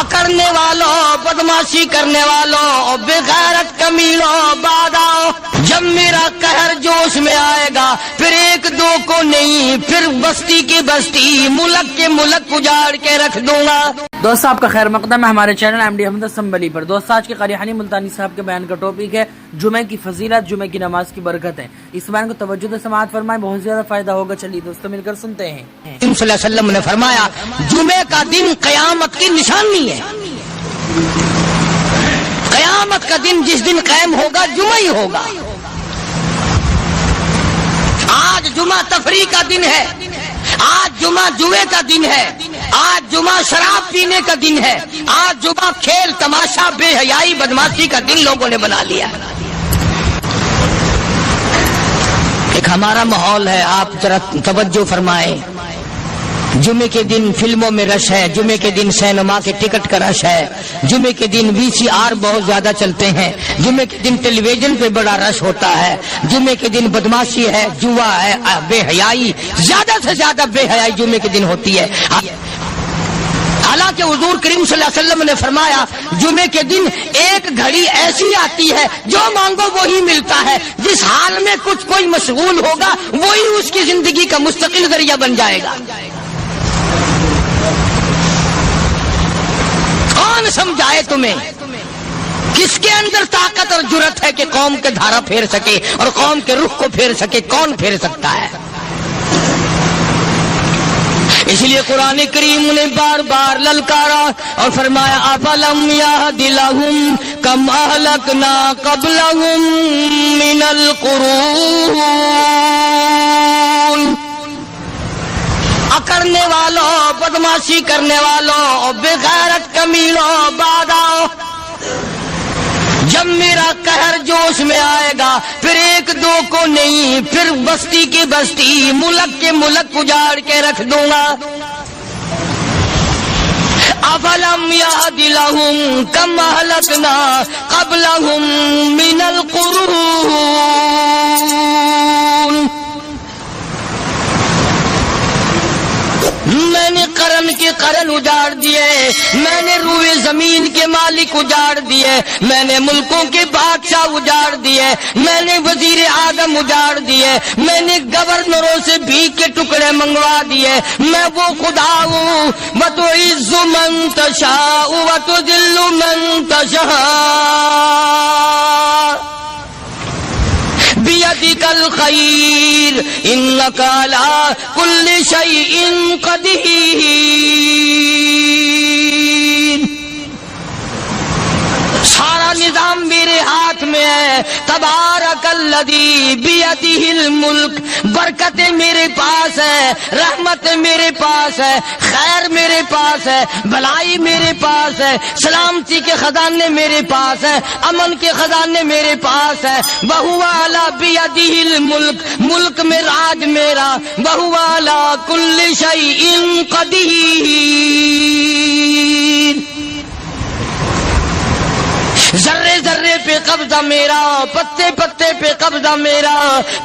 اکڑنے والوں، بدماشی کرنے والوں، بغیرت کمیلوں، بعد آؤ، جب میرا قہر جوش میں آئے گا پھر ایک دو کو نہیں، پھر بستی کی بستی، ملک کے ملک اجاڑ کے رکھ دوں گا۔ دوست آپ کا خیر مقدم ہے ہمارے چینل ایم ڈی احمد اسمبلی پر۔ دوست آج کے قاری حنی ملتانی صاحب کے بیان کا ٹاپک ہے جمعہ کی فضیلت، جمعہ کی نماز کی برکت ہے۔ اس بیان کو توجہ سے سماعت فرمائیں، بہت زیادہ فائدہ ہوگا۔ چلیے دوستو مل کر سنتے ہیں۔ صلی اللہ علیہ وسلم نے فرمایا جمعہ کا دن قیامت کی نشانی ہے۔ قیامت کا دن جس دن قائم ہوگا جمعہ ہی ہوگا۔ آج جمعہ تفریح کا دن ہے، آج جمعہ جوئے کا دن ہے، آج جمعہ شراب پینے کا دن ہے، آج جمعہ کھیل تماشا بے حیائی بدماشی کا دن لوگوں نے بنا لیا۔ ایک ہمارا ماحول ہے، آپ ذرا توجہ فرمائیں۔ جمعے کے دن فلموں میں رش ہے، جمعے کے دن سینما کے ٹکٹ کا رش ہے، جمعے کے دن VCR بہت زیادہ چلتے ہیں، جمعے کے دن ٹیلی ویژن پہ بڑا رش ہوتا ہے، جمعے کے دن بدماشی ہے، جوا ہے، بے حیائی، زیادہ سے زیادہ بے حیائی جمعے کے دن ہوتی ہے۔ حالانکہ حضور کریم صلی اللہ علیہ وسلم نے فرمایا جمعے کے دن ایک گھڑی ایسی آتی ہے جو مانگو وہی ملتا ہے، جس حال میں کچھ کوئی مشغول ہوگا وہی اس کی زندگی کا مستقل ذریعہ بن جائے گا۔ کون سمجھائے تمہیں؟ کس کے اندر طاقت اور جرت ہے کہ قوم کے دھارا پھیر سکے اور قوم کے رخ کو پھیر سکے؟ کون پھیر سکتا ہے؟ اس لیے قرآن کریم نے بار بار للکارا اور فرمایا افلم یہد لہم کم اہلکنا قبلہم من القرون، اکڑنے والوں، بدماشی کرنے والوں، بغیرت کمیلوں، بعد آؤ، جب میرا قہر جوش میں آئے گا پھر ایک دو کو نہیں، پھر بستی کی بستی، ملک کے ملک اجاڑ کے رکھ دوں گا۔ افلم یہد لہم کم اہلکنا قبلہم من القرون، میں نے قرن کے قرن اجاڑ دیے، میں نے روئے زمین کے مالک اجاڑ دیے، میں نے ملکوں کے بادشاہ اجاڑ دیے، میں نے وزیر اعظم اجاڑ دیے، میں نے گورنروں سے بھیک کے ٹکڑے منگوا دیے۔ میں وہ خدا ہوں وتعز من تشاء وتذل من تشاء بیدک الخیر انک علی کل شیء قدیر۔ سارا نظام میرے ہاتھ میں ہے، تبارک الذی بیدہ الملک، برکتیں میرے پاس ہے، رحمت میرے پاس ہے، خیر میرے پاس ہے، بھلائی میرے پاس ہے، سلامتی کے خزانے میرے پاس ہے، امن کے خزانے میرے پاس ہے۔ وہو علی بیدہ الملک، ملک میں راج میرا، وہو علی کل شیء قدیر۔ ذرے ذرے پہ قبضہ میرا، پتے پتے پہ قبضہ میرا،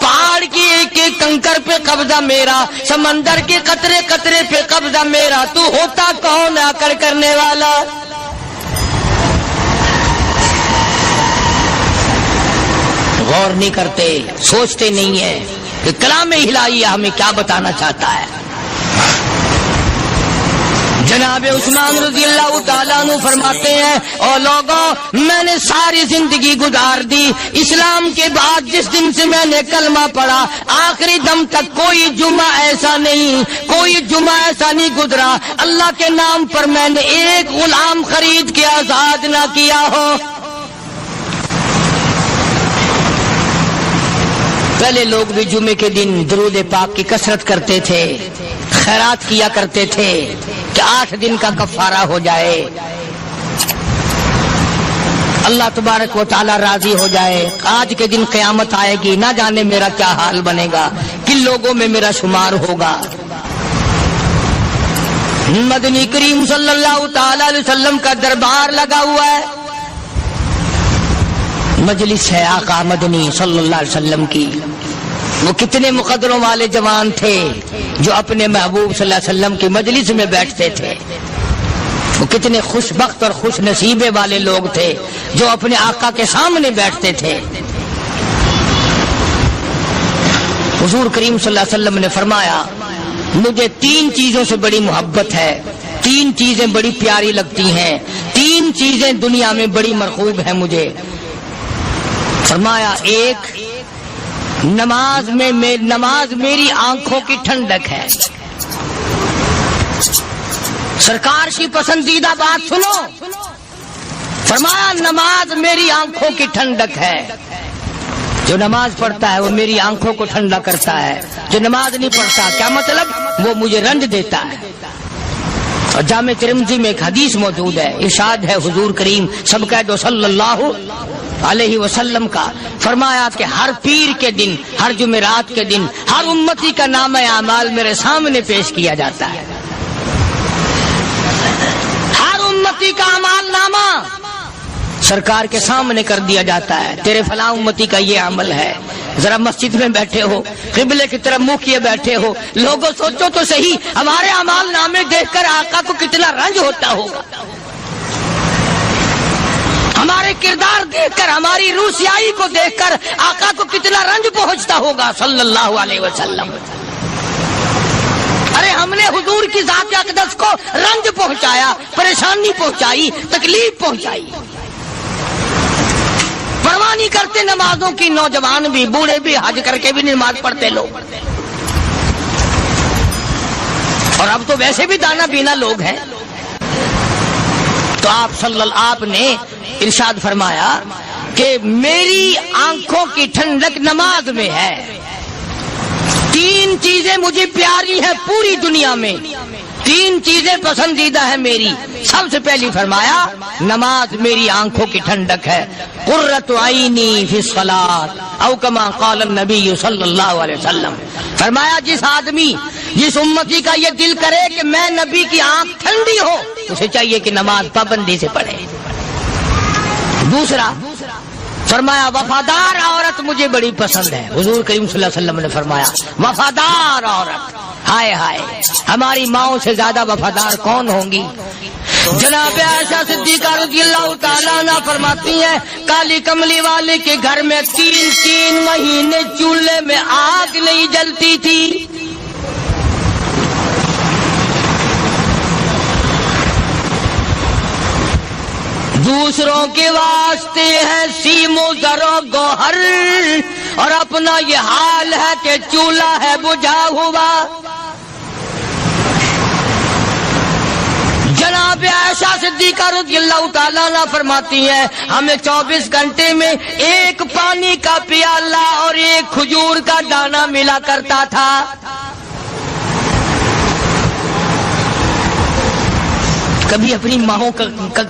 پہاڑ کی ایک ایک کنکر پہ قبضہ میرا، سمندر کے قطرے قطرے پہ قبضہ میرا۔ تو ہوتا کون آکڑ کرنے والا؟ غور نہیں کرتے، سوچتے نہیں ہیں کہ کلام الہی ہمیں کیا بتانا چاہتا ہے۔ جناب عثمان رضی اللہ تعالیٰ عنہ فرماتے ہیں اور لوگوں میں نے ساری زندگی گزار دی، اسلام کے بعد جس دن سے میں نے کلمہ پڑھا آخری دم تک کوئی جمعہ ایسا نہیں، کوئی جمعہ ایسا نہیں گزرا اللہ کے نام پر میں نے ایک غلام خرید کے آزاد نہ کیا ہو۔ پہلے لوگ بھی جمعے کے دن درود پاک کی کثرت کرتے تھے، خیرات کیا کرتے تھے کہ 8 دن کا کفارہ ہو جائے، اللہ تبارک و تعالی راضی ہو جائے۔ آج کے دن قیامت آئے گی، نہ جانے میرا کیا حال بنے گا، کن لوگوں میں میرا شمار ہوگا۔ مدنی کریم صلی اللہ تعالی علیہ وسلم کا دربار لگا ہوا ہے، مجلس ہے آقا مدنی صلی اللہ علیہ وسلم کی۔ وہ کتنے مقدروں والے جوان تھے جو اپنے محبوب صلی اللہ علیہ وسلم کی مجلس میں بیٹھتے تھے۔ وہ کتنے خوش بخت اور خوش نصیبے والے لوگ تھے جو اپنے آقا کے سامنے بیٹھتے تھے۔ حضور کریم صلی اللہ علیہ وسلم نے فرمایا مجھے 3 چیزوں سے بڑی محبت ہے، 3 چیزیں بڑی پیاری لگتی ہیں، 3 چیزیں دنیا میں بڑی مرغوب ہیں مجھے۔ فرمایا ایک نماز میری آنکھوں کی ٹھنڈک ہے۔ سرکار کی پسندیدہ بات سنو، فرمایا نماز میری آنکھوں کی ٹھنڈک ہے۔ جو نماز پڑھتا ہے وہ میری آنکھوں کو ٹھنڈا کرتا ہے، جو نماز نہیں پڑھتا کیا مطلب؟ وہ مجھے رنج دیتا ہے۔ اور جامع ترمذی میں ایک حدیث موجود ہے، ارشاد ہے حضور کریم سب کہہ دو صلی اللہ علیہ وسلم کا، فرمایا کہ ہر پیر کے دن، ہر جمعرات کے دن ہر امتی کا نامہ اعمال میرے سامنے پیش کیا جاتا ہے۔ ہر امتی کا اعمال نامہ سرکار کے سامنے کر دیا جاتا ہے، تیرے فلاں امتی کا یہ عمل ہے۔ ذرا مسجد میں بیٹھے ہو، قبلے کی طرف منہ کیے بیٹھے ہو، لوگوں سوچو تو صحیح ہمارے اعمال نامے دیکھ کر آقا کو کتنا رنج ہوتا ہوگا، ہمارے کردار دیکھ کر، ہماری روسیائی کو دیکھ کر آقا کو کتنا رنج پہنچتا ہوگا صلی اللہ علیہ وسلم۔ ارے ہم نے حضور کی ذات اقدس کو رنج پہنچایا، پریشانی پہنچائی، تکلیف پہنچائی، پرواہ نہیں کرتے نمازوں کی، نوجوان بھی بوڑھے بھی حج کر کے بھی نماز پڑھتے لوگ، اور اب تو ویسے بھی دانا بینا لوگ ہیں۔ تو آپ نے ارشاد فرمایا کہ میری آنکھوں کی ٹھنڈک نماز میں ہے، 3 چیزیں مجھے پیاری ہیں پوری دنیا میں، 3 چیزیں پسندیدہ ہیں میری۔ سب سے پہلی فرمایا نماز میری آنکھوں کی ٹھنڈک ہے، قرۃ عینی فی الصلاۃ او کما قال النبی صلی اللہ علیہ وسلم۔ فرمایا جس آدمی، جس امتی کا یہ دل کرے کہ میں نبی کی آنکھ ٹھنڈی ہو، اسے چاہیے کہ نماز پابندی سے پڑھے۔ دوسرا فرمایا وفادار عورت مجھے بڑی پسند ہے۔ حضور کریم صلی اللہ علیہ وسلم نے فرمایا وفادار عورت، ہائے ہائے ہماری ماؤں سے زیادہ وفادار کون ہوں گی؟ جناب عائشہ صدیقہ رضی اللہ تعالیٰ عنہ فرماتی ہیں کالی کملی والے کے گھر میں 3 مہینے چولہے میں آگ نہیں جلتی تھی۔ دوسروں کے واسطے ہے سیم و زر و گوہر، اور اپنا یہ حال ہے کہ چولہا ہے بجھا ہوا۔ جناب عائشہ صدیقہ رضی اللہ تعالیٰ عنہ فرماتی ہیں ہمیں 24 گھنٹے میں 1 پانی کا پیالہ اور 1 کھجور کا دانہ ملا کرتا تھا۔ کبھی اپنی ماہوں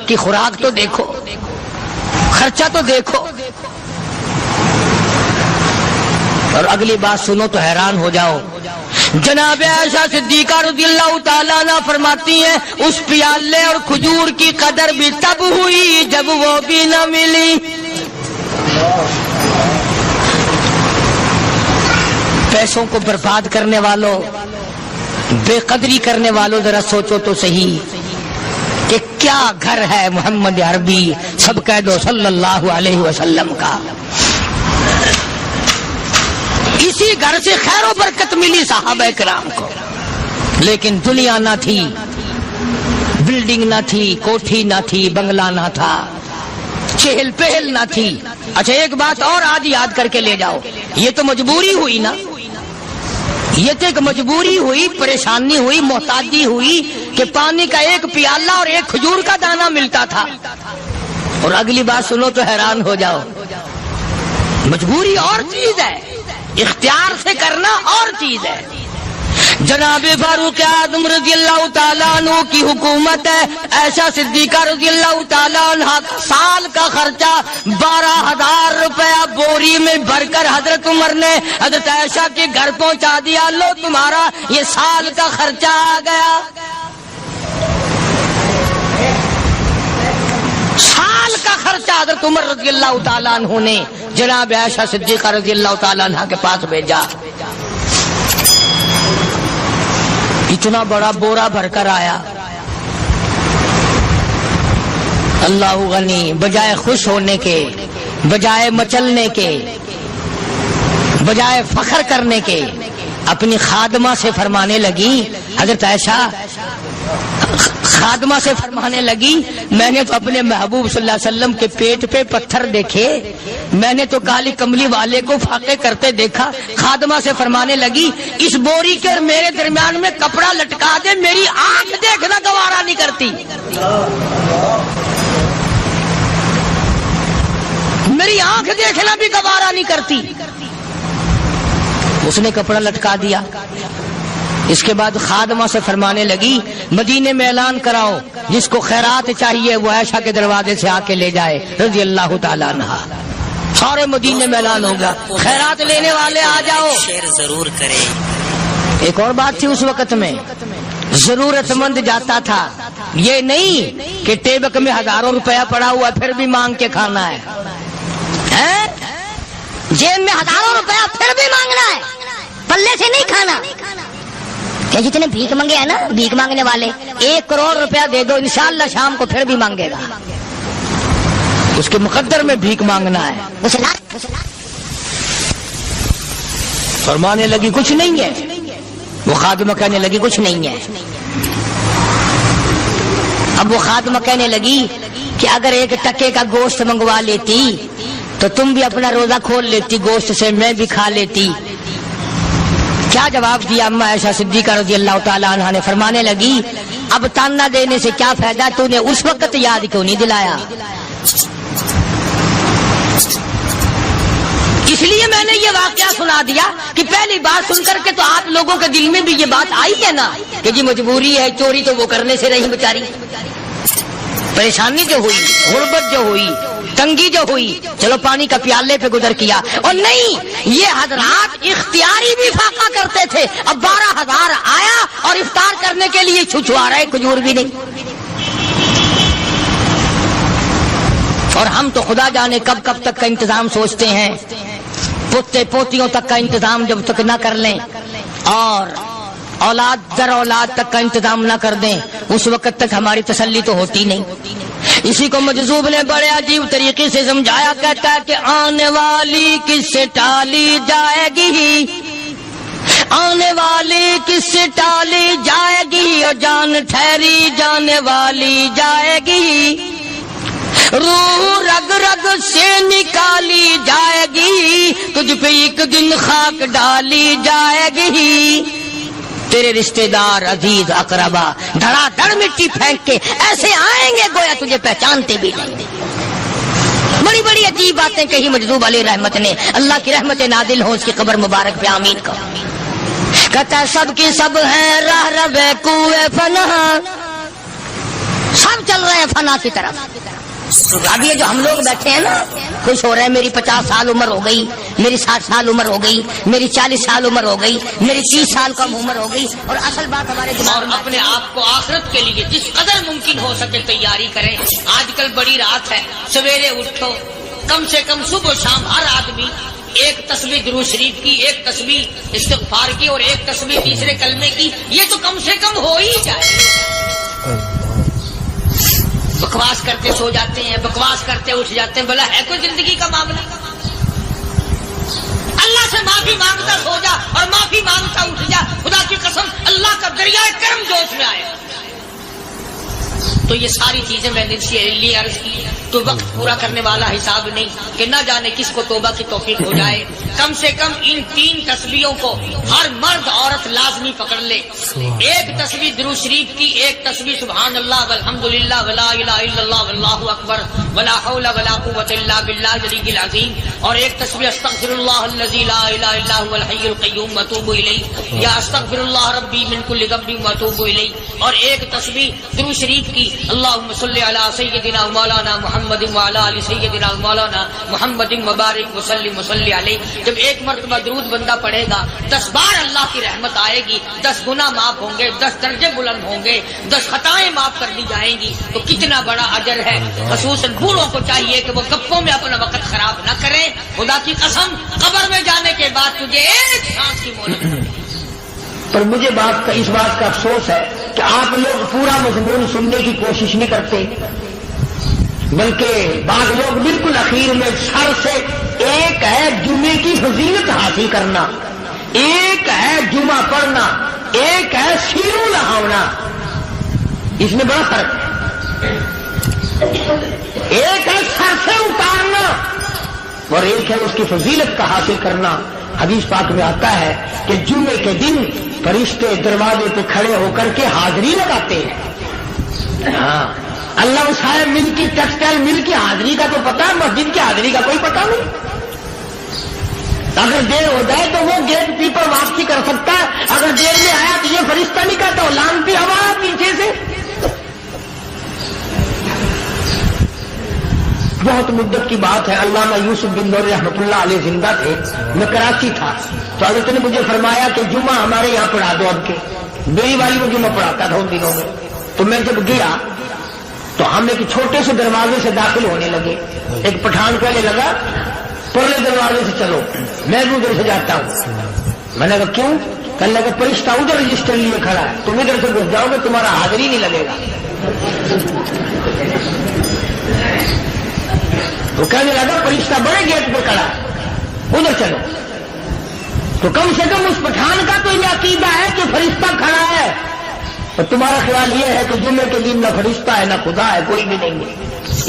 کی خوراک تو دیکھو، خرچہ تو دیکھو، اور اگلی بات سنو تو حیران ہو جاؤ۔ جناب عائشہ صدیقہ رضی اللہ تعالیٰ عنہ فرماتی ہیں اس پیالے اور کھجور کی قدر بھی تب ہوئی جب وہ بھی نہ ملی۔ پیسوں کو برباد کرنے والوں، بے قدری کرنے والوں، ذرا سوچو تو صحیح کہ کیا گھر ہے محمد عربی سب کہہ دو صلی اللہ علیہ وسلم کا۔ اسی گھر سے خیر و برکت ملی صحابہ کرام کو، لیکن دنیا نہ تھی، بلڈنگ نہ تھی، کوٹھی نہ تھی، بنگلہ نہ تھا، چہل پہل نہ تھی۔ اچھا ایک بات اور آج یاد کر کے لے جاؤ، یہ تو مجبوری ہوئی نا، یہ تو ایک مجبوری ہوئی، پریشانی ہوئی، محتاجی ہوئی کہ پانی کا 1 پیالہ اور 1 کھجور کا دانہ ملتا تھا۔ اور اگلی بات سنو تو حیران ہو جاؤ، مجبوری اور چیز ہے، اختیار سے کرنا اور چیز ہے۔ جناب فاروق اعظم رضی اللہ تعالیٰ عنہ کی حکومت ہے، عائشہ صدیقہ رضی اللہ تعالیٰ عنہ سال کا خرچہ 12,000 روپیہ بوری میں بھر کر حضرت عمر نے حضرت عائشہ کے گھر پہنچا دیا، لو تمہارا یہ سال کا خرچہ آ گیا۔ سال کا خرچہ حضرت عمر رضی اللہ تعالیٰ عنہ نے جناب عائشہ صدیقہ رضی اللہ تعالیٰ عنہ کے پاس بھیجا۔ اتنا بڑا بورا بھر کر آیا، اللہ غنی بجائے خوش ہونے کے، بجائے مچلنے کے، بجائے فخر کرنے کے، اپنی خادمہ سے فرمانے لگی، حضرت عائشہ خادمہ سے فرمانے لگی، میں نے تو اپنے محبوب صلی اللہ علیہ وسلم کے پیٹ پہ پتھر دیکھے، میں نے تو کالی کملی والے کو فاقے کرتے دیکھا۔ خادمہ سے فرمانے لگی، اس بوری کے اور میرے درمیان میں کپڑا لٹکا دے، میری آنکھ دیکھنا گوارا نہیں کرتی، میری آنکھ دیکھنا بھی گوارا نہیں کرتی۔ اس نے کپڑا لٹکا دیا۔ اس کے بعد خادمہ سے فرمانے لگی، مدینے میں اعلان کراؤ، جس کو خیرات چاہیے وہ عائشہ کے دروازے سے آ کے لے جائے رضی اللہ تعالیٰ عنہ۔ سارے مدینے میں اعلان ہوگا، خیرات لینے والے آ جاؤ۔ شیئر ضرور کریں۔ ایک اور بات تھی اس وقت میں، ضرورت مند جاتا تھا، یہ نہیں کہ ٹیبک میں ہزاروں روپیہ پڑا ہوا پھر بھی مانگ کے کھانا ہے، جیب میں ہزاروں روپیہ پھر بھی مانگنا ہے، پلے سے نہیں کھانا۔ کہ جتنے بھیک مانگے ہیں نا، بھیک مانگنے والے، 1 کروڑ روپیہ دے دو، انشاءاللہ شام کو پھر بھی مانگے گا، اس کے مقدر میں بھیک مانگنا ہے۔ فرمانے لگی کچھ نہیں ہے، وہ خادمہ کہنے لگی کچھ نہیں ہے۔ اب وہ خادمہ کہنے لگی کہ اگر 1 ٹکے کا گوشت منگوا لیتی تو تم بھی اپنا روزہ کھول لیتی، گوشت سے میں بھی کھا لیتی۔ کیا جواب دیا اما عائشہ صدیقہ رضی اللہ تعالیٰ عنہ نے؟ فرمانے لگی، اب تانا دینے سے کیا فائدہ، تو نے اس وقت یاد کیوں نہیں دلایا؟ اس لیے میں نے یہ واقعہ سنا دیا کہ پہلی بات سن کر کے تو آپ لوگوں کے دل میں بھی یہ بات آئی ہے نا کہ جی مجبوری ہے، چوری تو وہ کرنے سے رہی بیچاری، پریشانی جو ہوئی، غربت جو ہوئی، تنگی جو ہوئی، چلو پانی کا پیالے پہ گزر کیا۔ اور نہیں، یہ حضرات اختیاری بھی فاقہ کرتے تھے۔ اب 12,000 آیا اور افطار کرنے کے لیے چھچوا رہے، کھجور بھی نہیں۔ اور ہم تو خدا جانے کب کب تک کا انتظام سوچتے ہیں، پوتے پوتیوں تک کا انتظام جب تک نہ کر لیں اور اولاد در اولاد تک کا انتظام نہ کر دیں، اس وقت تک ہماری تسلی تو ہوتی نہیں۔ اسی کو مجذوب نے بڑے عجیب طریقے سے سمجھایا، کہتا ہے کہ آنے والی کس سے ٹالی جائے گی، آنے والی کس سے ٹالی جائے گی، اور جان ٹھہری جانے والی جائے گی، روح رگ رگ سے نکالی جائے گی، تجھ پہ ایک دن خاک ڈالی جائے گی، تیرے رشتہ دار عزیز اقربا دھڑا دھڑ مٹی پھینک کے ایسے آئیں گے گویا تجھے پہچانتے بھی نہیں۔ بڑی بڑی عجیب باتیں کہی مجذوب علیہ رحمت نے، اللہ کی رحمت نازل ہو اس کی قبر مبارک پہ، آمین کا۔ کہتا ہے سب کی سب ہیں راہ رب کوئے فنا، سب چل رہے ہیں فنا کی طرف۔ اب یہ جو ہم لوگ بیٹھے ہیں نا، خوش ہو رہے ہیں، میری 50 سال عمر ہو گئی، میری 60 سال عمر ہو گئی، میری 40 سال عمر ہو گئی، میری 30 سال کم عمر ہو گئی، اور اصل بات ہمارے دماغ میں اپنے آپ کو آخرت کے لیے جس قدر ممکن ہو سکے تیاری کریں۔ آج کل بڑی رات ہے، سویرے اٹھو، کم سے کم صبح و شام ہر آدمی 1 تسبیح درود شریف کی، 1 تسبیح استغفار کی، اور 1 تسبیح تیسرے کلمے کی، یہ تو کم سے کم ہو ہی جائے۔ بکواس کرتے سو جاتے ہیں، بکواس کرتے اٹھ جاتے ہیں، بھلا ہے کوئی زندگی کا معاملہ؟ اللہ سے معافی مانگتا سو جا اور معافی مانگتا اٹھ جا، خدا کی قسم اللہ کا دریائے کرم جوش میں آئے۔ تو یہ ساری چیزیں میں نے لیے عرض کی، تو وقت پورا کرنے والا حساب نہیں کہ نہ جانے کس کو توبہ کی توفیق ہو جائے۔ کم سے کم ان 3 تسبیحوں کو ہر مرد عورت لازمی پکڑ لے۔ 1 تسبیح درود شریف کی، 1 تسبیح سبحان اللہ والحمدللہ ولا الہ الا اللہ واللہ اکبر ولا حول ولا قوۃ الا باللہ العلی العظیم، اور 1 تسبیح استغفر اللہ الذی لا الہ الا هو الحی القیوم واتوب الیہ، یا استغفر اللہ ربی من کل ذنب واتوب الیہ، اور 1 تسبیح درود شریف کی اللہم صلی علی سیدنا مولانا محمد وعلی آل سیدنا مولانا محمد مبارک وسلم وصلی علیہ۔ جب 1 مرتبہ درود بندہ پڑھے گا 10 بار اللہ کی رحمت آئے گی، 10 گناہ معاف ہوں گے، 10 درجے بلند ہوں گے، 10 خطائیں معاف کر دی جائیں گی، تو کتنا بڑا اجر ہے۔ خصوصاً بوڑھوں کو چاہیے کہ وہ گپوں میں اپنا وقت خراب نہ کریں۔ خدا کی قسم قبر میں جانے کے بعد تجھے 1 سانس کی مہلت۔ پر مجھے اس بات کا افسوس ہے کہ آپ لوگ پورا مضمون سننے کی کوشش نہیں کرتے، بلکہ بعض لوگ بالکل اخیر میں سر سے، ایک ہے جمعے کی فضیلت حاصل کرنا، ایک ہے جمعہ پڑھنا، ایک ہے سیروں لہاونا، اس میں بڑا فرق ہے۔ ایک ہے سر سے اتارنا اور ایک ہے اس کی فضیلت کا حاصل کرنا۔ حدیث پاک میں آتا ہے کہ جمعے کے دن فرشتے دروازے پہ کھڑے ہو کر کے حاضری لگاتے ہیں۔ ہاں، اللہ صاحب مل کی ٹیکسٹائل مل کی حاضری کا تو پتا ہے، مسجد کی حاضری کا کوئی پتا نہیں۔ اگر دیر ہو جائے تو وہ گیٹ کیپر واپسی کر سکتا ہے، اگر دیر میں آیا تو یہ فرشتہ نہیں کہتا، لانتی ہوا پیچھے سے۔ بہت مدت کی بات ہے، علامہ یوسف بن نور رحمۃ اللہ علیہ زندہ تھے، میں کراچی تھا، تو حضرت نے مجھے فرمایا کہ جمعہ ہمارے یہاں پڑھا دو اب کے۔ میری والی کو جمعہ پڑھاتا تھا ان دنوں میں، تو میں جب گیا تو ہم ایک چھوٹے سے دروازے سے داخل ہونے لگے۔ ایک پٹھان کہنے لگا پرلے دروازے سے چلو، میں بھی ادھر سے جاتا ہوں۔ میں نے کہا کیوں؟ کہنے لگا فرشتہ ادھر رجسٹر لیے کھڑا ہے، تم ادھر سے گھس جاؤ گے تمہارا حاضری نہیں لگے گا۔ وہ کہنے لگا فرشتہ بڑے گیٹ پر کھڑا ہے، ادھر چلو۔ تو کم سے کم اس پٹھان کا تو یہ عقیدہ ہے کہ فرشتہ کھڑا ہے، اور تمہارا خیال یہ ہے کہ جمعے کے دن نہ فرشتہ ہے نہ خدا ہے، کوئی بھی نہیں ہے۔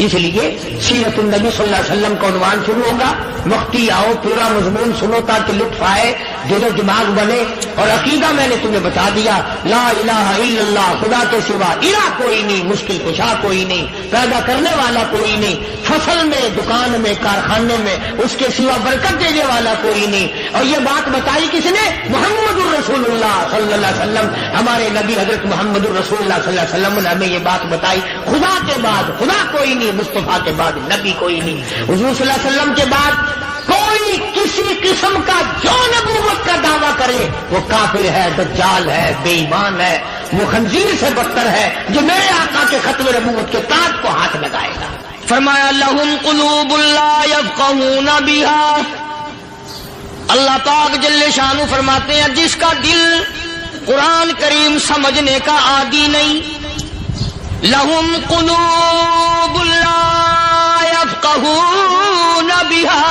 اس لیے سیرت النبی صلی اللہ علیہ وسلم کا عنوان شروع ہوگا، مفتی آؤ پورا مضمون سنو تاکہ لطف آئے، دل و دماغ بنے۔ اور عقیدہ میں نے تمہیں بتا دیا، لا الہ الا اللہ، خدا کے سوا الہ کوئی نہیں، مشکل کشا کوئی نہیں، پیدا کرنے والا کوئی نہیں، فصل میں، دکان میں، کارخانے میں اس کے سوا برکت دینے والا کوئی نہیں۔ اور یہ بات بتائی کس نے؟ محمد الرسول اللہ صلی اللہ علیہ وسلم، ہمارے نبی حضرت محمد الرسول اللہ صلی اللہ علیہ وسلم نے ہمیں یہ بات بتائی، خدا کے بعد خدا کوئی نہیں، مصطفیٰ کے بعد نبی کوئی نہیں، حضور صلی اللہ علیہ وسلم کے بعد کوئی کسی قسم کا جو نبوت کا دعویٰ کرے وہ کافر ہے، دجال ہے، بے ایمان ہے، وہ خنزیر سے بدتر ہے جو میرے آقا کے ختم نبوت کے تاج کو ہاتھ لگائے گا۔ فرمایا لہم قلوب لا یفقہون بہا، اللہ پاک جل شانہ فرماتے ہیں جس کا دل قرآن کریم سمجھنے کا عادی نہیں، لہم قلوب لا یفقہون بہا،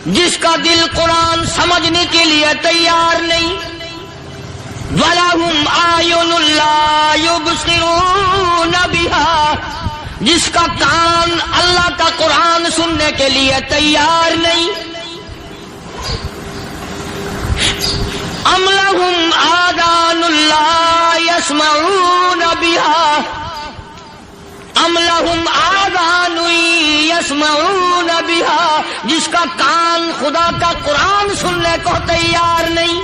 جس کا دل قرآن سمجھنے کے لیے تیار نہیں، وَلَهُمْ أَعْيُنٌ لَا يُبْصِرُونَ بِهَا، جس کا کان اللہ کا قرآن سننے کے لیے تیار نہیں، أَمْ لَهُمْ آذَانٌ لَا يَسْمَعُونَ بِهَا، أَمْ لَهُمْ آذَانٌ يَسْمَعُونَ بِهَا، جس کا کان خدا کا قرآن سننے کو تیار نہیں۔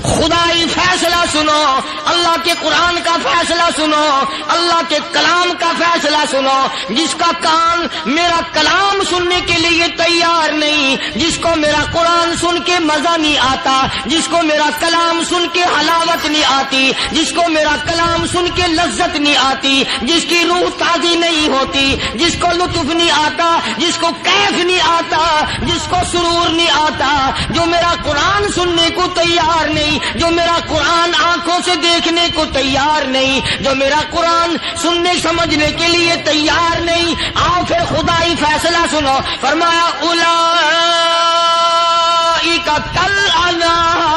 خدائی فیصلہ سنو، اللہ کے قرآن کا فیصلہ سنو، اللہ کے کلام کا فیصلہ سنو، جس کا کان میرا کلام سننے کے لیے تیار نہیں، جس کو میرا قرآن سن کے مزہ نہیں آتا، جس کو میرا کلام سن کے حلاوت نہیں آتی، جس کو میرا کلام سن کے لذت نہیں آتی، جس کی روح تازی نہیں ہوتی، جس کو لطف نہیں آتا، جس کو کیف نہیں آتا، جس کو سرور نہیں آتا، جو میرا قرآن سننے کو تیار نہیں، جو میرا قرآن آنکھوں سے دیکھنے کو تیار نہیں، جو میرا قرآن سننے سمجھنے کے لیے تیار نہیں، آؤ پھر خدائی فیصلہ سنو۔ فرمایا اولئک کالانعام،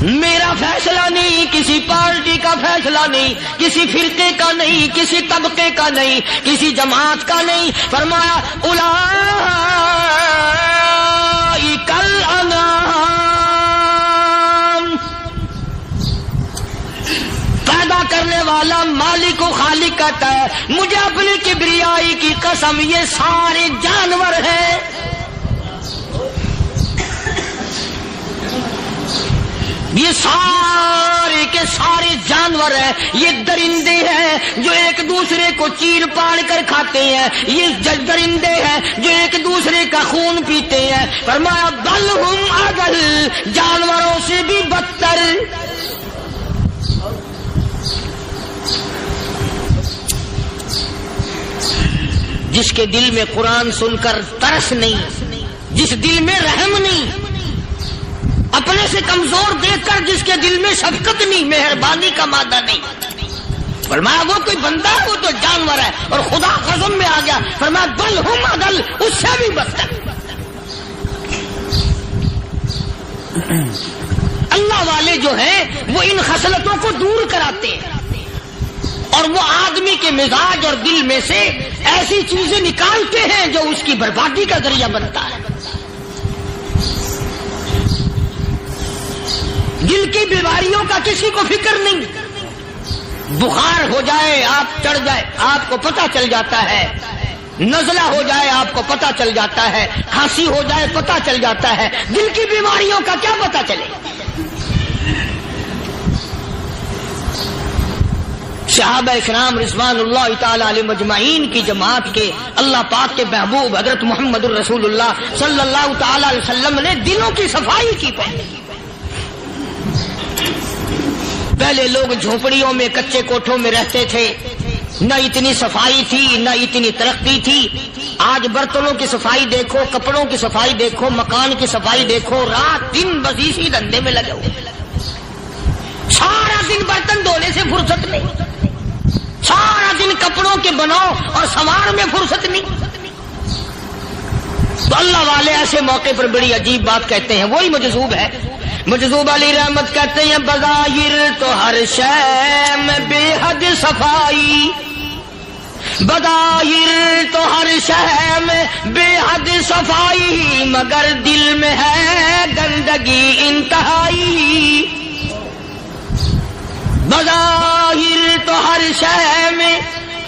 میرا فیصلہ نہیں، کسی پارٹی کا فیصلہ نہیں، کسی فرقے کا نہیں، کسی طبقے کا نہیں، کسی جماعت کا نہیں، فرمایا اولئک الانعام، پیدا کرنے والا مالک و خالق کہتا ہے مجھے اپنی کبریائی کی قسم یہ سارے جانور ہیں، یہ سارے کے سارے جانور ہیں، یہ درندے ہیں جو ایک دوسرے کو چیر پاڑ کر کھاتے ہیں، یہ درندے ہیں جو ایک دوسرے کا خون پیتے ہیں، فرمایا بل ہم اضل، جانوروں سے بھی بدتر۔ جس کے دل میں قرآن سن کر ترس نہیں، جس دل میں رحم نہیں، اپنے سے کمزور دیکھ کر جس کے دل میں شفقت نہیں، مہربانی کا مادہ نہیں، فرمایا وہ کوئی بندہ ہے، وہ تو جانور ہے. اور خدا قسم میں آ گیا، فرمایا بل ہم اضل، اس سے بھی بدتر. اللہ والے جو ہیں وہ ان خصلتوں کو دور کراتے ہیں، اور وہ آدمی کے مزاج اور دل میں سے ایسی چیزیں نکالتے ہیں جو اس کی بربادی کا ذریعہ بنتا ہے. دل کی بیماریوں کا کسی کو فکر نہیں. بخار ہو جائے، آپ چڑھ جائے، آپ کو پتہ چل جاتا ہے. نزلہ ہو جائے، آپ کو پتہ چل جاتا ہے. کھانسی ہو جائے، پتہ چل جاتا ہے. دل کی بیماریوں کا کیا پتہ چلے؟ صحابہ اکرام رضوان اللہ تعالی علیہ مجمعین کی جماعت کے اللہ پاک کے محبوب حضرت محمد الرسول اللہ صلی اللہ تعالی علیہ وسلم نے دلوں کی صفائی کی. پہلے لوگ جھونپڑیوں میں، کچے کوٹھوں میں رہتے تھے، نہ اتنی صفائی تھی، نہ اتنی ترقی تھی. آج برتنوں کی صفائی دیکھو، کپڑوں کی صفائی دیکھو، مکان کی صفائی دیکھو، رات دن بس اسی دھندے میں لگے ہوئے. سارا دن برتن دھونے سے فرصت نہیں، سارا دن کپڑوں کے بناؤ اور سنوار میں فرصت نہیں. تو اللہ والے ایسے موقع پر بڑی عجیب بات کہتے ہیں. وہی مجذوب ہے، مجذوب علی رحمت کہتے ہیں بظاہر تو ہر شے میں بے حد صفائی، بظاہر تو ہر شے میں بے حد صفائی، مگر دل میں ہے گندگی انتہائی. بظاہر تو ہر شے میں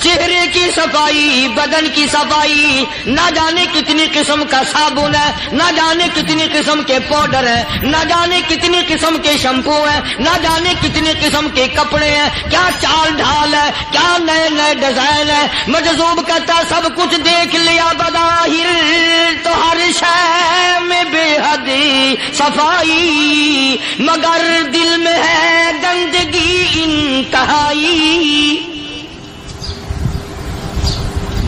چہرے کی صفائی، بدن کی صفائی، نہ جانے کتنی قسم کا صابن ہے، نہ جانے کتنی قسم کے پاؤڈر ہے، نہ جانے کتنی قسم کے شیمپو ہیں، نہ جانے کتنی قسم کے کپڑے ہیں، کیا چال ڈھال ہے، کیا نئے نئے ڈیزائن ہے. مجذوب کہتا سب کچھ دیکھ لیا، بظاہر تو ہر شے میں بے حد صفائی، مگر دل میں ہے گندگی انتہائی.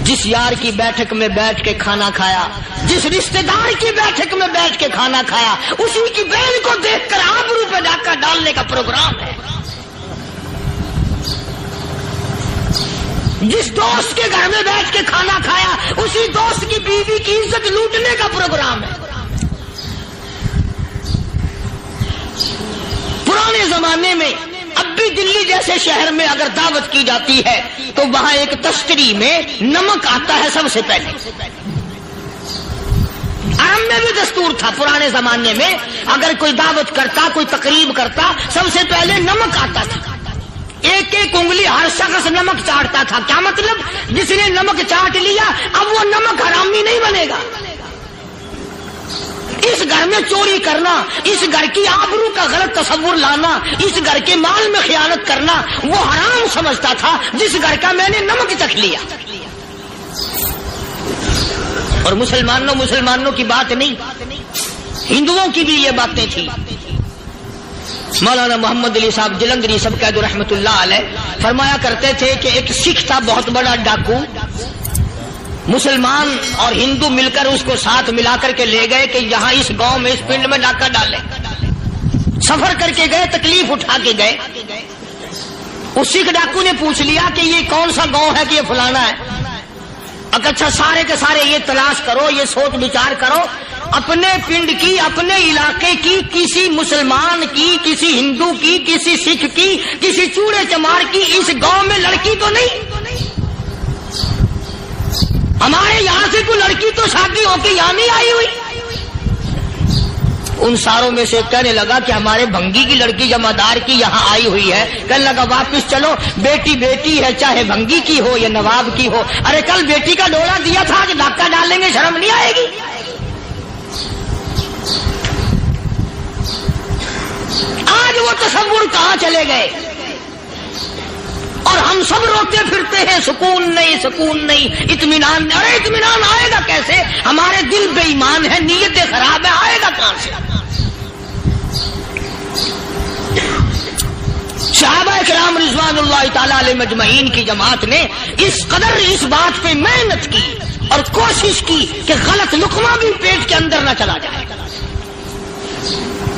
جس یار کی بیٹھک میں بیٹھ کے کھانا کھایا، جس رشتہ دار کی بیٹھک میں بیٹھ کے کھانا کھایا، اسی کی بہن کو دیکھ کر آبرو پہ ڈاکہ ڈالنے کا پروگرام ہے. جس دوست کے گھر میں بیٹھ کے کھانا کھایا، اسی دوست کی بیوی کی عزت لوٹنے کا پروگرام ہے. پرانے زمانے میں اب بھی دلی جیسے شہر میں اگر دعوت کی جاتی ہے تو وہاں ایک تشتری میں نمک آتا ہے سب سے پہلے. عام میں بھی دستور تھا پرانے زمانے میں، اگر کوئی دعوت کرتا، کوئی تقریب کرتا، سب سے پہلے نمک آتا تھا. ایک ایک انگلی ہر شخص نمک چاٹتا تھا. کیا مطلب؟ جس نے نمک چاٹ لیا اب وہ نمک حرامی نہیں بنے گا. اس گھر میں چوری کرنا، اس گھر کی آبرو کا غلط تصور لانا، اس گھر کے مال میں خیانت کرنا وہ حرام سمجھتا تھا جس گھر کا میں نے نمک چکھ لیا. اور مسلمانوں کی بات نہیں، ہندوؤں کی بھی یہ باتیں تھیں. مولانا محمد علی صاحب جلندری سب قید رحمت اللہ علیہ فرمایا کرتے تھے کہ ایک سکھ تھا بہت بڑا ڈاکو، مسلمان اور ہندو مل کر اس کو ساتھ ملا کر کے لے گئے کہ یہاں اس گاؤں میں اس پنڈ میں ڈاکہ ڈالے. سفر کر کے گئے، تکلیف اٹھا کے گئے. اس سکھ ڈاکو نے پوچھ لیا کہ یہ کون سا گاؤں ہے کہ یہ فلانا ہے. اچھا سارے کے سارے یہ تلاش کرو، یہ سوچ بچار کرو، اپنے پنڈ کی، اپنے علاقے کی، کسی مسلمان کی، کسی ہندو کی، کسی سکھ کی، کسی چوڑے چمار کی اس گاؤں میں لڑکی تو نہیں؟ ہمارے یہاں سے کوئی لڑکی تو شادی ہو کے یہاں نہیں آئی ہوئی. ان ساروں میں سے کہنے لگا کہ ہمارے بھنگی کی لڑکی جمادار کی یہاں آئی ہوئی ہے. کہنے لگا واپس چلو، بیٹی بیٹی ہے چاہے بھنگی کی ہو یا نواب کی ہو. ارے کل بیٹی کا ڈولا دیا تھا، آج ڈاکہ ڈالیں گے، شرم نہیں آئے گی؟ آج وہ تصور کہاں چلے گئے؟ اور ہم سب روتے پھرتے ہیں سکون نہیں، سکون نہیں، اطمینان نہیں. ارے اطمینان آئے گا کیسے؟ ہمارے دل بے ایمان ہے، نیتیں خراب ہے، آئے گا کہاں سے؟ صحابہ کرام رضوان اللہ تعالی علیہ مجمعین کی جماعت نے اس قدر اس بات پہ محنت کی اور کوشش کی کہ غلط لقمہ بھی پیٹ کے اندر نہ چلا جائے.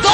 2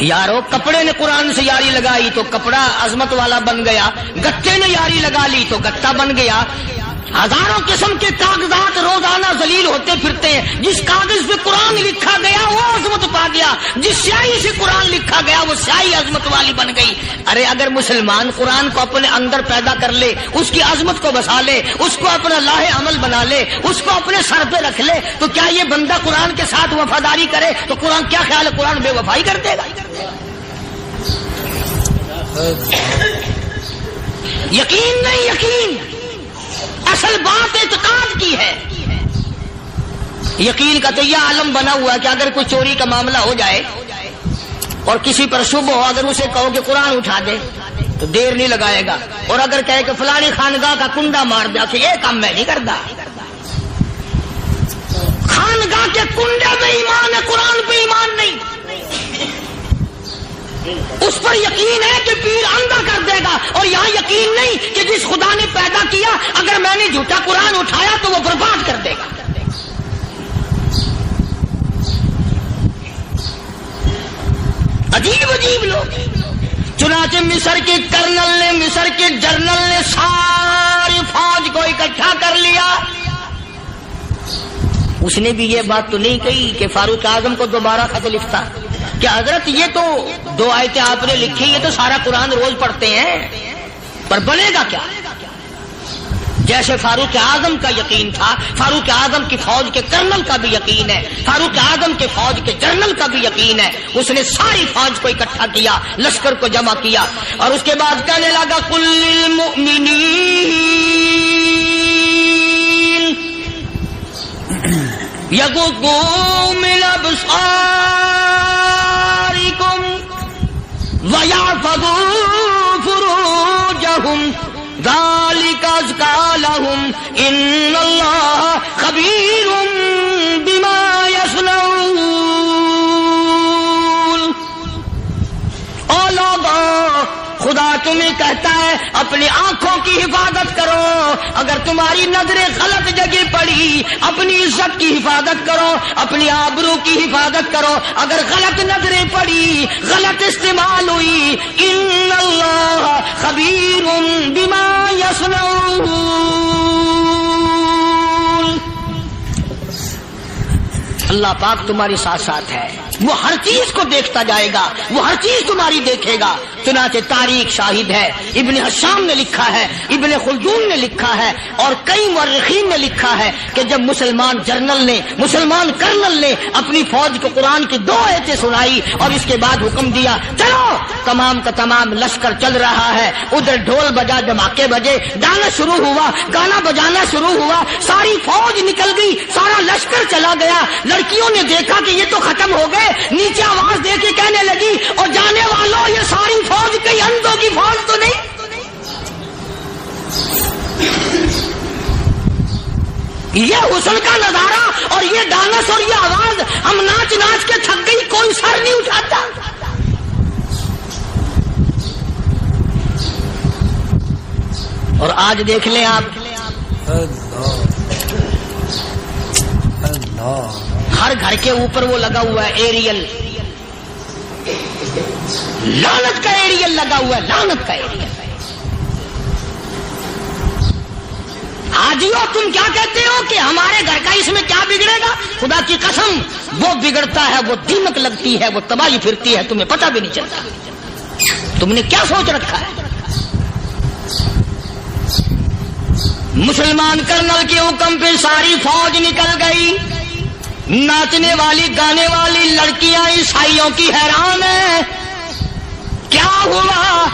یارو کپڑے نے قرآن سے یاری لگائی تو کپڑا عظمت والا بن گیا، گتے نے یاری لگا لی تو گتا بن گیا۔ ہزاروں قسم کے کاغذات روزانہ ذلیل ہوتے پھرتے ہیں، جس کاغذ پہ قرآن لکھا گیا وہ عظمت پا گیا، جس سیاہی سے قرآن لکھا گیا وہ سیاہی عظمت والی بن گئی۔ ارے اگر مسلمان قرآن کو اپنے اندر پیدا کر لے، اس کی عظمت کو بسا لے، اس کو اپنا لاہ عمل بنا لے، اس کو اپنے سر پہ رکھ لے، تو کیا یہ بندہ قرآن کے ساتھ وفاداری کرے تو قرآن کیا خیال ہے قرآن بے وفائی کر دے گا؟ یقین نہیں، یقین اصل بات اعتقاد کی ہے۔ یقین کا تو یہ عالم بنا ہوا ہے کہ اگر کوئی چوری کا معاملہ ہو جائے اور کسی پر شبہ ہو، اگر اسے کہو کہ قرآن اٹھا دے تو دیر نہیں لگائے گا، اور اگر کہے کہ فلانی خانگاہ کا کنڈا مار دیا کہ یہ کام میں نہیں کرتا۔ خانگاہ کے کنڈے میں ایمان ہے، قرآن پہ ایمان نہیں۔ اس پر یقین ہے کہ پیر اندھا کر دے گا، اور یہاں یقین نہیں کہ جس خدا نے پیدا کیا اگر میں نے جھوٹا قرآن اٹھایا تو وہ برباد کر دے گا۔ عجیب عجیب لوگ۔ چنانچہ مصر کے کرنل نے، مصر کے جنرل نے ساری فوج کو اکٹھا کر لیا۔ اس نے بھی یہ بات تو نہیں کہی کہ فاروق اعظم کو دوبارہ خط لکھتا کہ حضرت یہ تو 2 آیتیں آپ نے لکھی، یہ تو سارا قرآن روز پڑھتے ہیں، پر بنے گا کیا؟ جیسے فاروق اعظم کا یقین تھا، فاروق اعظم کی فوج کے کرنل کا بھی یقین ہے، فاروق اعظم کے فوج کے جنرل کا بھی یقین ہے۔ اس نے ساری فوج کو اکٹھا کیا، لشکر کو جمع کیا، اور اس کے بعد کہنے لگا قل للمؤمنین یغضوا من ابصارکم وَيَحْفَظُوا فُرُوجَهُمْ ذَلِكَ أَزْكَىٰ لَهُمْ إِنَّ اللَّهَ خَبِيرٌ بِمَا يَصْنَعُونَ۔ او لوگو، خدا تمہیں کہتا ہے اپنی آنکھوں کی حفاظت کرو، اگر تمہاری نظریں غلط جگہ پڑی اپنی عزت کی حفاظت کرو، اپنی آبرو کی حفاظت کرو، اگر غلط نظریں پڑی، غلط استعمال ہوئی، ان اللہ خبیر بما یصنعون۔ اللہ پاک تمہارے ساتھ ساتھ ہے، وہ ہر چیز کو دیکھتا جائے گا، وہ ہر چیز تمہاری دیکھے گا۔ چنانچہ تاریخ شاہد ہے، ابن حشام نے لکھا ہے، ابن خلدون نے لکھا ہے، اور کئی مورخین نے لکھا ہے کہ جب مسلمان جنرل نے، مسلمان کرنل نے اپنی فوج کو قرآن کی 2 آیتیں سنائی اور اس کے بعد حکم دیا چلو، تمام کا تمام لشکر چل رہا ہے، ادھر ڈھول بجا، دھماکے بجے، گانا شروع ہوا، گانا بجانا شروع ہوا، ساری فوج نکل گئی، سارا لشکر چلا گیا۔ لڑکیوں نے دیکھا کہ یہ تو ختم ہو گئے، نیچے آواز دے کے کہنے لگی اور جانے والوں یہ ساری فوج کئی اندھوں کی فوج تو نہیں؟ یہ حسن کا نظارہ اور یہ ڈانس اور یہ آواز، ہم ناچ ناچ کے تھک گئی، کوئی سر نہیں اٹھاتا۔ اور آج دیکھ لیں آپ، ہر گھر کے اوپر وہ لگا ہوا ہے ایریل، لعنت کا ایریل لگا ہوا ہے، لعنت کا ایریل۔ حاجیو تم کیا کہتے ہو کہ ہمارے گھر کا اس میں کیا بگڑے گا؟ خدا کی قسم وہ بگڑتا ہے، وہ دیمک لگتی ہے، وہ تباہی پھرتی ہے، تمہیں پتہ بھی نہیں چلتا۔ تم نے کیا سوچ رکھا ہے؟ مسلمان کرنل کے حکم پہ ساری فوج نکل گئی، ناچنے والی گانے والی لڑکیاں عیسائیوں کی حیران ہیں، کیا ہوا؟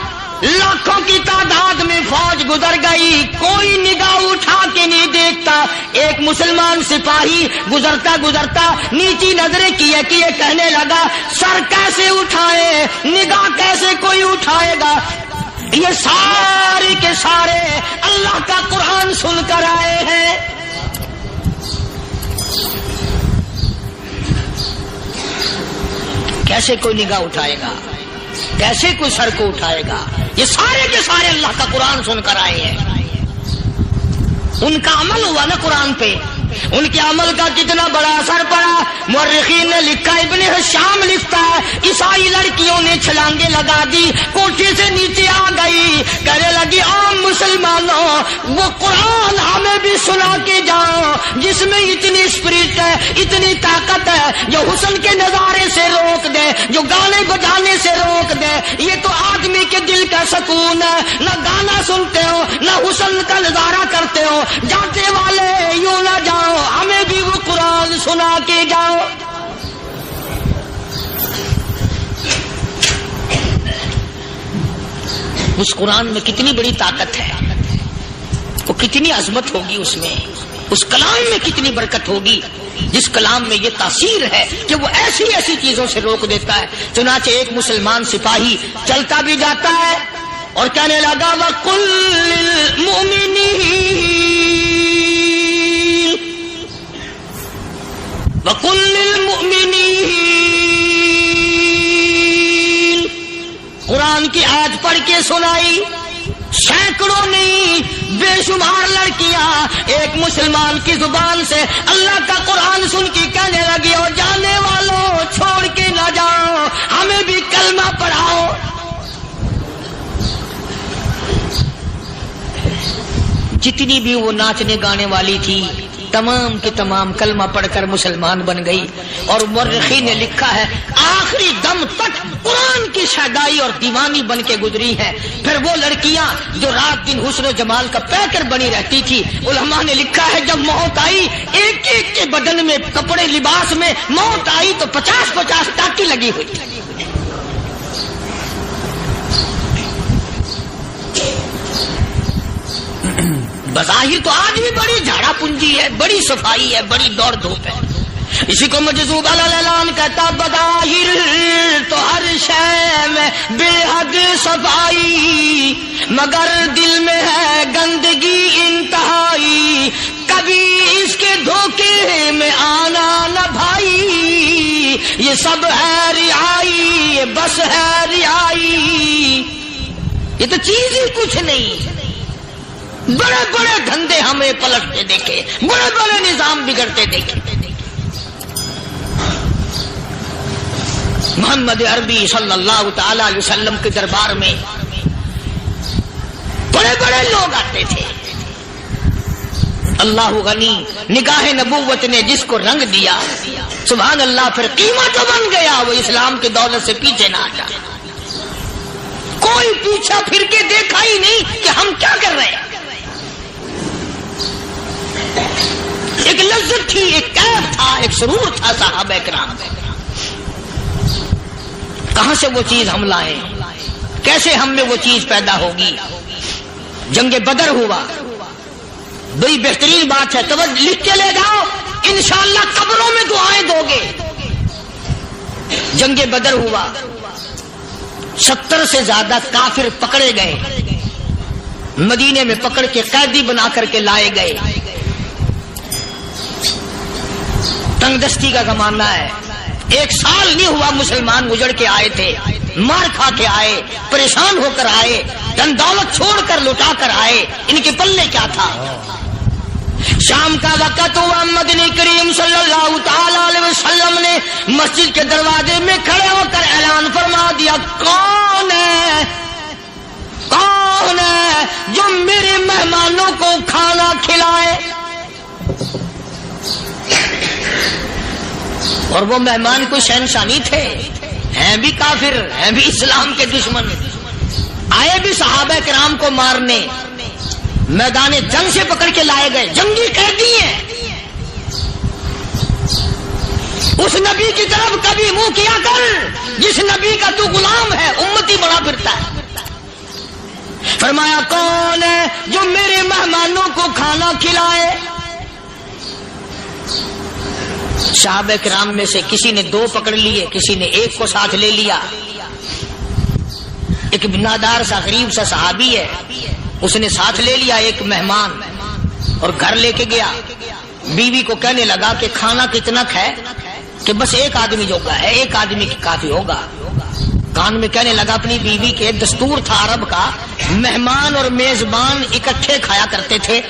لاکھوں کی تعداد میں فوج گزر گئی، کوئی نگاہ اٹھا کے نہیں دیکھتا۔ ایک مسلمان سپاہی گزرتا گزرتا نیچی نظریں کیے کیے کہنے لگا سر کیسے اٹھائے، نگاہ کیسے کوئی اٹھائے گا؟ یہ سارے کے سارے اللہ کا قرآن سن کر آئے ہیں۔ کیسے کوئی نگاہ اٹھائے گا؟ کیسے کوئی سر کو اٹھائے گا؟ یہ سارے کے سارے اللہ کا قرآن سن کر آئے ہیں، ان کا عمل ہوا نا قرآن پہ، ان کے عمل کا کتنا بڑا اثر پڑا. مورخین نے لکھا, ابن ہشام لکھتا ہے, عیسائی لڑکیوں نے چھلانگیں لگا دی, کوٹھی سے نیچے آ گئی, کہنے لگی عام مسلمانوں وہ قرآن ہمیں بھی سنا کے جاؤ جس میں اتنی اسپرٹ ہے, اتنی طاقت ہے, جو حسن کے نظارے سے روک دے, جو گانے بجانے سے روک دے. یہ تو آدمی کے دل کا سکون ہے. نہ گانا سنتے ہو نہ حسن کا نظارہ کرتے ہو. جاتے والے یوں نہ جاؤ, ہمیں بھی وہ قرآن سنا کے جاؤ. اس قرآن میں کتنی بڑی طاقت ہے, وہ کتنی عظمت ہوگی اس میں, اس کلام میں کتنی برکت ہوگی, جس کلام میں یہ تاثیر ہے کہ وہ ایسی ایسی چیزوں سے روک دیتا ہے. چنانچہ ایک مسلمان سپاہی چلتا بھی جاتا ہے اور کہنے لگا وَقُلْ لِلْمُؤْمِنِينَ, قرآن کی آیت پڑھ کے سنائی. سینکڑوں نہیں بے شمار لڑکیاں ایک مسلمان کی زبان سے اللہ کا قرآن سن کے کہنے لگی, اور جانے والوں چھوڑ کے نہ جاؤ, ہمیں بھی کلمہ پڑھاؤ. جتنی بھی وہ ناچنے گانے والی تھی تمام کی تمام کلمہ پڑھ کر مسلمان بن گئی. اور مورخین نے لکھا ہے آخری دم تک قرآن کی شیدائی اور دیوانی بن کے گزری ہے. پھر وہ لڑکیاں جو رات دن حسن و جمال کا پیکر بنی رہتی تھی, علماء نے لکھا ہے جب موت آئی ایک ایک کے بدن میں کپڑے لباس میں موت آئی تو 50-50 ٹاکی لگی ہوئی. بظاہر تو آج بھی بڑی جھاڑا پنجی ہے, بڑی صفائی ہے, بڑی دوڑ دھوپ ہے. اسی کو مجذوب الاعلان کہتا, بظاہر تو ہر شے میں بے حد صفائی, مگر دل میں ہے گندگی انتہائی, کبھی اس کے دھوکے میں آنا نہ بھائی, یہ سب ہے رعائی, یہ بس ہے رعائی. یہ تو چیز ہی کچھ نہیں. بڑے بڑے دھندے ہمیں پلٹتے دیکھے, بڑے بڑے نظام بگڑتے دیکھے. محمد عربی صلی اللہ تعالی علیہ وسلم کے دربار میں بڑے بڑے لوگ آتے تھے. اللہ غنی, نگاہ نبوت نے جس کو رنگ دیا سبحان اللہ, پھر قیمت بن گیا. وہ اسلام کی دولت سے پیچھے نہ ہٹا. کوئی پیچھا پھر کے دیکھا ہی نہیں کہ ہم کیا کر رہے ہیں. ایک لذت تھی, ایک کیف تھا, ایک سرور تھا صحابہ کرام. کہاں سے وہ چیز ہم لائیں, کیسے ہم میں وہ چیز پیدا ہوگی. جنگ بدر ہوا, بڑی بہترین بات ہے, توجہ لکھ کے لے جاؤ, انشاءاللہ قبروں میں دعائیں دو گے. جنگ بدر ہوا, 70 سے زیادہ کافر پکڑے گئے, مدینے میں پکڑ کے قیدی بنا کر کے لائے گئے. تنگ دستی کا زمانہ ہے, 1 سال نہیں ہوا مسلمان گزر کے آئے تھے, مار کھا کے آئے, پریشان ہو کر آئے, دن دولت چھوڑ کر لٹا کر آئے. ان کے پلے کیا تھا. شام کا وقت ہوا, مدنی کریم صلی اللہ تعالی علیہ وسلم نے مسجد کے دروازے میں کھڑے ہو کر اعلان فرما دیا, کون ہے, کون ہے جو میرے مہمانوں کو کھانا کھلائے. اور وہ مہمان کوئی شہنشانی تھے, ہیں بھی کافر, ہیں بھی اسلام کے دشمن, آئے بھی صحابہ کرام کو مارنے, میدان جنگ سے پکڑ کے لائے گئے, جنگی قیدی ہیں. اس نبی کی طرف کبھی منہ کیا کر جس نبی کا تو غلام ہے, امتی بڑا پھرتا ہے. فرمایا کون ہے جو میرے مہمانوں کو کھانا کھلائے. صحابہ کرام میں سے کسی نے 2 پکڑ لیے, کسی نے 1 کو ساتھ لے لیا. ایک بنادار سا غریب سا صحابی ہے, اس نے ساتھ لے لیا ایک مہمان اور گھر لے کے گیا. بیوی کو کہنے لگا کہ کھانا کتنا ہے, کہ بس 1 آدمی جو کا ہے 1 آدمی کی کافی ہوگا. کان میں کہنے لگا اپنی بیوی کے, دستور تھا عرب کا, مہمان اور میزبان اکٹھے کھایا کرتے تھے.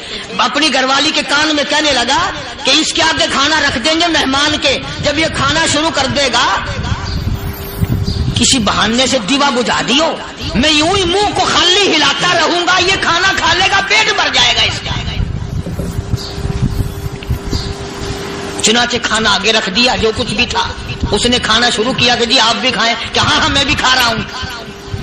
اپنی گھر والی کے کان میں کہنے لگا کہ اس کے آگے کھانا رکھ دیں گے مہمان کے، جب یہ کھانا شروع کر دے گا کسی بہانے سے دیوا بجھا دیو، میں یوں ہی منہ کو خالی ہلاتا رہوں گا، یہ کھانا کھا لے گا، پیٹ بھر جائے گا اس کا۔ چنانچہ کھانا آگے رکھ دیا، جو کچھ بھی تھا اس نے کھانا شروع کیا کہ جی آپ بھی کھائیں، کہ ہاں میں بھی کھا رہا ہوں۔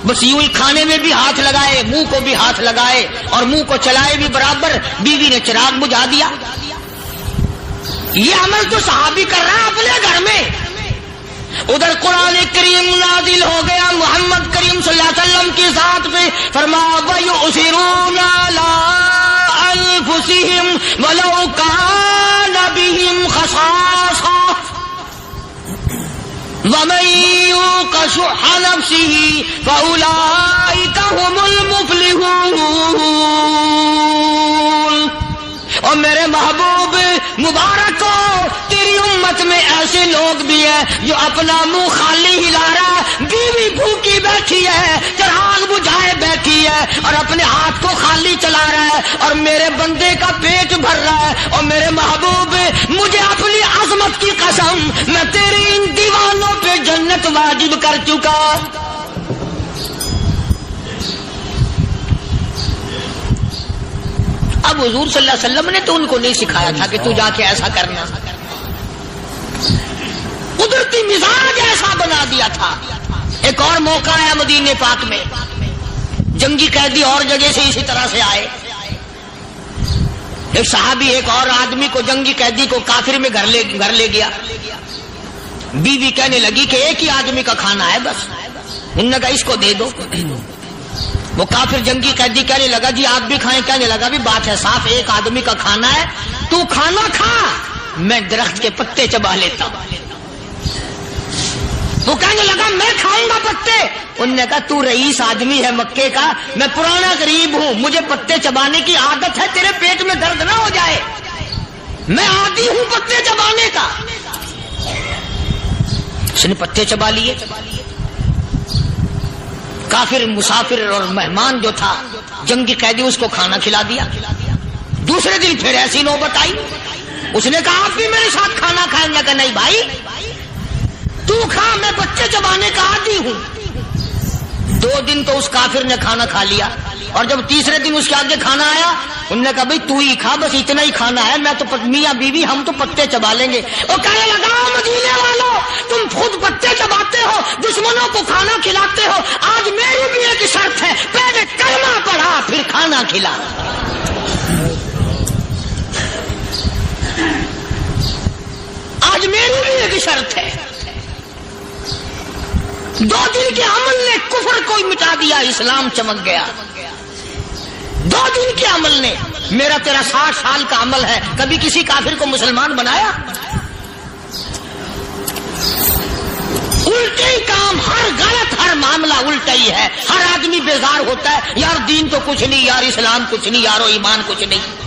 بس یوں ہی کھانے میں بھی ہاتھ لگائے، منہ کو بھی ہاتھ لگائے اور منہ کو چلائے بھی برابر، بیوی نے چراغ بجھا دیا۔ یہ عمل تو صحابی کر رہا ہے اپنے گھر میں، ادھر قرآن کریم نازل ہو گیا محمد کریم صلی اللہ علیہ وسلم کی ذات پہ، فرمایا وَيُؤْثِرُونَ عَلَىٰ أَنفُسِهِمْ وَلَوْ كَانَ بِهِمْ خَصَاصَةٌ وَمَن يُوقَ شُحَّ نَفْسِهِ فَأُولَٰئِكَ هُمُ الْمُفْلِحُونَ۔ اور میرے محبوب مبارک ہو، تیری امت میں ایسے لوگ بھی ہیں جو اپنا منہ خالی ہلا رہا ہے، بیوی بھوکی بیٹھی ہے، چراغ بجھائے بیٹھی ہے اور اپنے ہاتھ کو خالی چلا رہا ہے اور میرے بندے کا پیٹ بھر رہا ہے۔ اور میرے محبوب مجھے اپنی عظمت کی قسم، میں تیرے ان دیوانوں پہ جنت واجب کر چکا۔ اب حضور صلی اللہ علیہ وسلم نے تو ان کو نہیں سکھایا تھا کہ تو جا کے ایسا کرنا، قدرتی مزاج ایسا بنا دیا تھا۔ ایک اور موقع آیا مدینے پاک میں، جنگی قیدی اور جگہ سے اسی طرح سے آئے، ایک صحابی ایک اور آدمی کو، جنگی قیدی کو کافر میں گھر لے گیا۔ بیوی کہنے لگی کہ ایک ہی آدمی کا کھانا ہے بس، انہوں نے کہا اس کو دے دو۔ وہ کافر جنگی قیدی کہنے لگا جی آپ بھی کھائیں، کہنے لگا بھی بات ہے صاف، ایک آدمی کا کھانا ہے، تو کھانا کھا، میں درخت کے پتے چبا لیتا ہوں۔ وہ کہنے لگا میں کھاؤں گا پتے، انہوں نے کہا تو رئیس آدمی ہے مکے کا، میں پرانا غریب ہوں، مجھے پتے چبانے کی عادت ہے، تیرے پیٹ میں درد نہ ہو جائے، میں عادی ہوں پتے چبانے کا۔ اس نے پتے چبا لیے۔ کافر مسافر اور مہمان جو تھا جنگی قیدی، اس کو کھانا کھلا دیا۔ دوسرے دن پھر ایسی نوبت آئی، اس نے کہا آپ بھی میرے ساتھ کھانا کھائیں گے؟ کہ نہیں بھائی تو کھا، میں بچے چبانے کا عادی ہوں۔ 2 دن تو اس کافر نے کھانا کھا لیا، اور جب تیسرے دن اس کے آگے کھانا آیا، انہوں نے کہا بھائی تو ہی کھا، بس اتنا ہی کھانا ہے، میں تو میاں بیوی ہم تو پتے چبا لیں گے۔ اور کہنے لگا مدینے والوں تم خود پتے چباتے ہو، دشمنوں کو کھانا کھلاتے ہو، آج میری بھی ایک شرط ہے، پہلے کلمہ پڑھا پھر کھانا کھلا۔ آج میری بھی ایک شرط ہے۔ 2 دن کے عمل نے کفر کو مٹا دیا، اسلام چمک گیا۔ 2 دن کے عمل نے، میرا تیرا 60 سال کا عمل ہے، کبھی کسی کافر کو مسلمان بنایا؟ الٹے ہی کام، ہر غلط، ہر معاملہ الٹا ہی ہے۔ ہر آدمی بیزار ہوتا ہے، یار دین تو کچھ نہیں، یار اسلام کچھ نہیں، یارو ایمان کچھ نہیں۔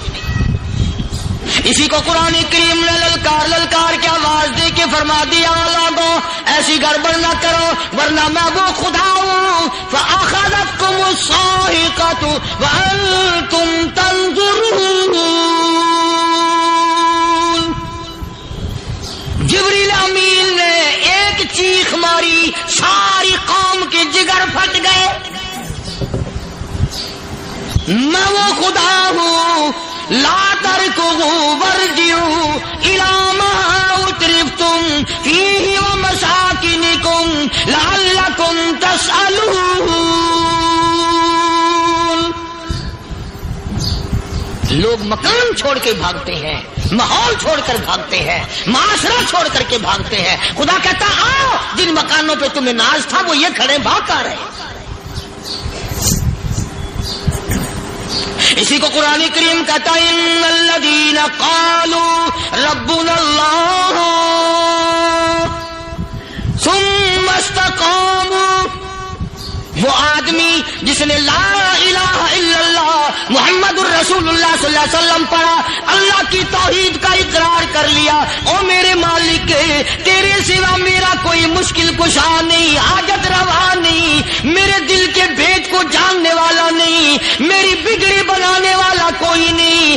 اسی کو قرآن کریم نے للکار کے آواز دے کے فرما دیا اولادوں ایسی گڑبڑ نہ کرو ورنہ میں وہ خدا ہوں فأخذتكم الصاعقة وأنتم تنظرون۔ جبریل امین نے ایک چیخ ماری، ساری قوم کے جگر پھٹ گئے۔ میں وہ خدا ہوں، لا تركضوا وارجعوا إلى ما أترفتم فيه ومساكنكم لعلكم تسألون۔ لوگ مکان چھوڑ کے بھاگتے ہیں، ماحول چھوڑ کر بھاگتے ہیں، معاشرہ چھوڑ کر کے بھاگتے ہیں۔ خدا کہتا آؤ، جن مکانوں پہ تمہیں ناز تھا وہ یہ کھڑے بھاگ کر رہے۔ اسی کو قرآن کریم کہتا ہے ان الذین قالوا ربنا اللہ ثم استقاموا، وہ آدمی جس نے لا الہ الا اللہ محمد الرسول اللہ صلی اللہ علیہ وسلم پڑھا، اللہ کی توحید کا اقرار کر لیا، او میرے مالک تیرے سوا میرا کوئی مشکل کشا نہیں، حاجت روا نہیں، میرے دل کے بھید کو جاننے والا نہیں، میری بگڑی بنانے والا کوئی نہیں،